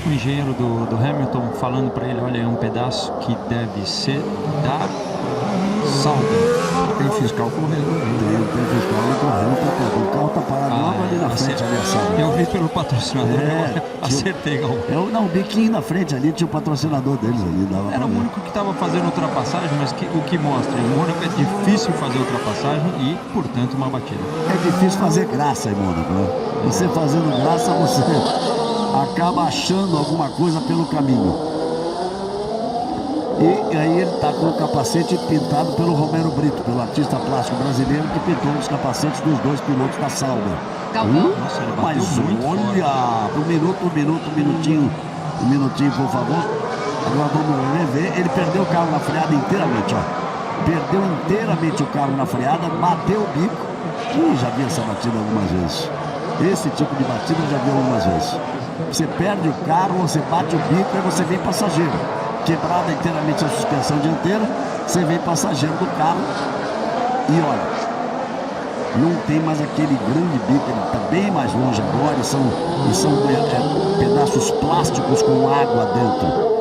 o engenheiro do Hamilton falando para ele, olha, é um pedaço que deve ser da Sauber. Tem fiscal correndo. Tem fiscal correndo. O carro tá parado logo ali na frente, ali a Sauber. Eu vi pelo patrocinador, acertei, Galvão. Não, o biquinho na frente ali, tinha o patrocinador deles ali. Era o único que estava fazendo ultrapassagem, mas o que mostra, em Mônaco é difícil fazer ultrapassagem e, portanto, uma batida. É difícil fazer graça em Mônaco, né? Você fazendo graça, você acaba achando alguma coisa pelo caminho. E aí ele está com o capacete pintado pelo Romero Brito, pelo artista plástico brasileiro que pintou os capacetes dos dois pilotos da Sauber. Nossa, ele bateu muito olha, um minutinho, por favor. Agora vamos rever. Ele perdeu o carro na freada inteiramente, ó. Perdeu inteiramente o carro na freada, bateu o bico. Já vi essa batida algumas vezes. Esse tipo de batida eu já vi algumas vezes. Você perde o carro, você bate o bico e você vem passageiro. Quebrada inteiramente a suspensão dianteira, você vem passageiro do carro e olha, não tem mais aquele grande bico, ele está bem mais longe agora, e são pedaços plásticos com água dentro.